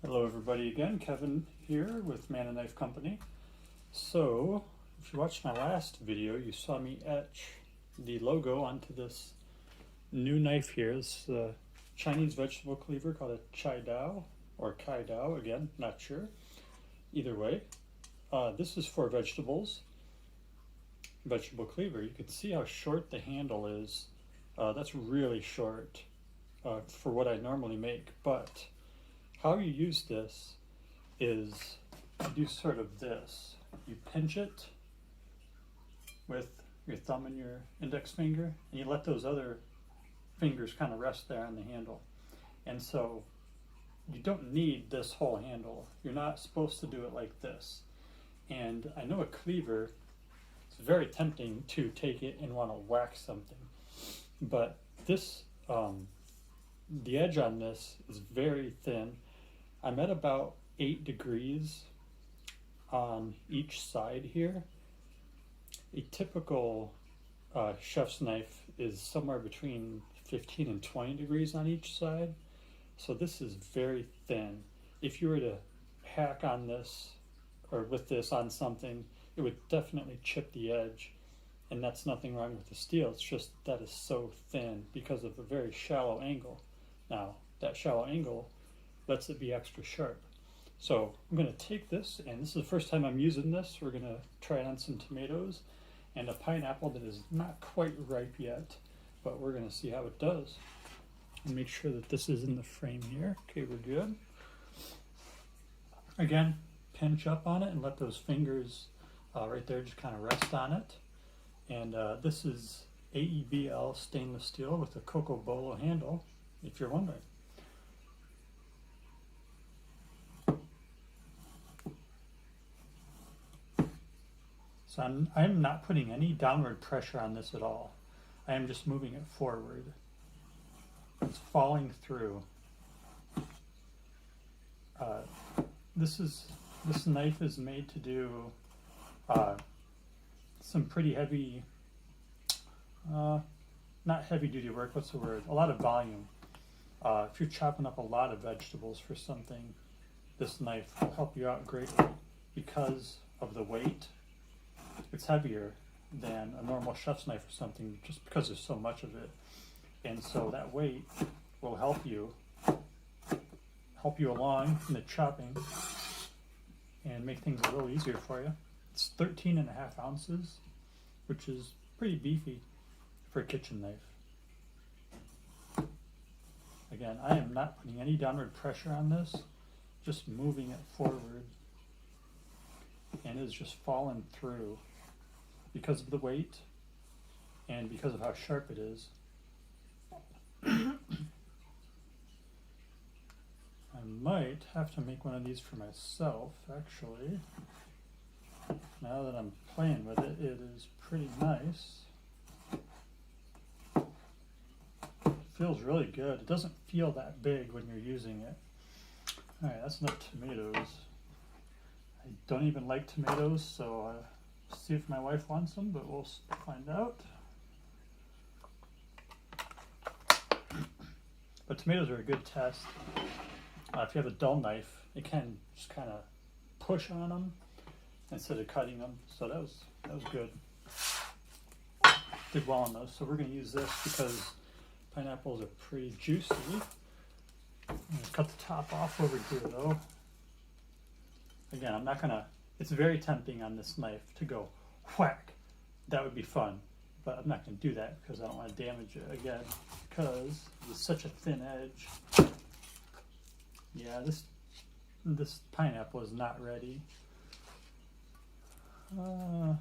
Hello everybody again, Kevin here with Manna Knife Company. So, if you watched my last video, you saw me etch the logo onto this new knife here. This is a Chinese vegetable cleaver called a Cai Dao, or Cai Dao, again, not sure. Either way, this is for vegetables. Vegetable cleaver. You can see how short the handle is. That's really short for what I normally make, but how you use this is you do sort of this. You pinch it with your thumb and your index finger, and you let those other fingers kind of rest there on the handle. And so you don't need this whole handle. You're not supposed to do it like this. And I know a cleaver, it's very tempting to take it and want to whack something. But this, the edge on this is very thin. I'm at about 8 degrees on each side here. A typical chef's knife is somewhere between 15 and 20 degrees on each side. So this is very thin. If you were to hack on this or with this on something, it would definitely chip the edge. And that's nothing wrong with the steel. It's just that is so thin because of a very shallow angle. Now, that shallow angle lets it be extra sharp. So I'm going to take this, and this is the first time I'm using this. We're going to try it on some tomatoes and a pineapple that is not quite ripe yet, but we're going to see how it does. And make sure that this is in the frame here. Okay, we're good. Again, pinch up on it and let those fingers right there just kind of rest on it. And this is AEBL stainless steel with a Coco Bolo handle, if you're wondering. So I'm not putting any downward pressure on this at all. I am just moving it forward. It's falling through. This knife is made to do some pretty heavy, not heavy duty work, what's the word? A lot of volume. If you're chopping up a lot of vegetables for something, this knife will help you out greatly because of the weight. It's heavier than a normal chef's knife or something just because there's so much of it. And so that weight will help you along in the chopping and make things a little easier for you. It's 13.5 ounces, which is pretty beefy for a kitchen knife. Again, I am not putting any downward pressure on this, just moving it forward, and it's just falling through because of the weight and because of how sharp it is. I might have to make one of these for myself, actually. Now that I'm playing with it, it is pretty nice. It feels really good. It doesn't feel that big when you're using it. Alright, that's enough tomatoes. I don't even like tomatoes, so see if my wife wants them, but we'll find out. But tomatoes are a good test. If you have a dull knife, it can just kind of push on them instead of cutting them. So that was good. Did well on those. So we're going to use this because pineapples are pretty juicy. I'm going to cut the top off over here though. Again, I'm not going to, it's very tempting on this knife to go whack. That would be fun, but I'm not going to do that because I don't want to damage it again because it's such a thin edge. Yeah, this pineapple is not ready. Well,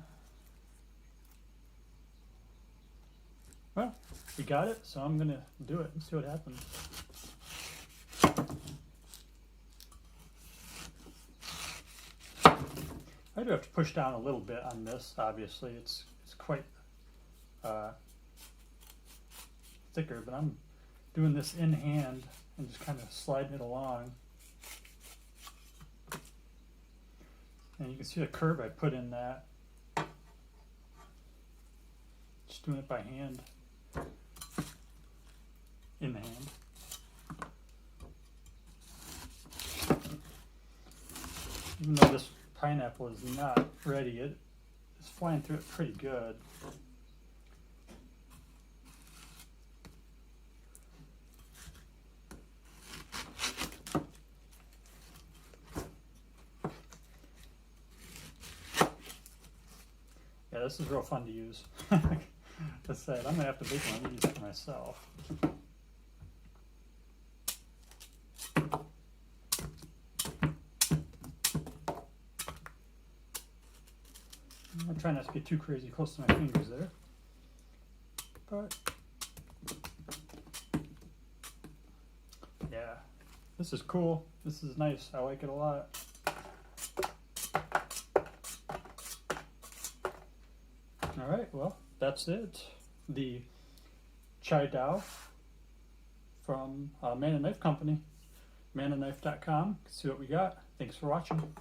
we got it, so I'm going to do it and see what happens. I do have to push down a little bit on this, obviously. It's quite thicker, but I'm doing this in hand and just kind of sliding it along. And you can see the curve I put in that. Just doing it by hand, in the hand. Even though this pineapple is not ready, it is flying through it pretty good. Yeah, this is real fun to use. I said, I'm gonna have to bake one of these for myself. I'm trying not to get too crazy close to my fingers there. But yeah, this is cool. This is nice. I like it a lot. Alright, well, that's it. The Cai Dao from Manna Knife Company. MannaKnife.com. See what we got. Thanks for watching.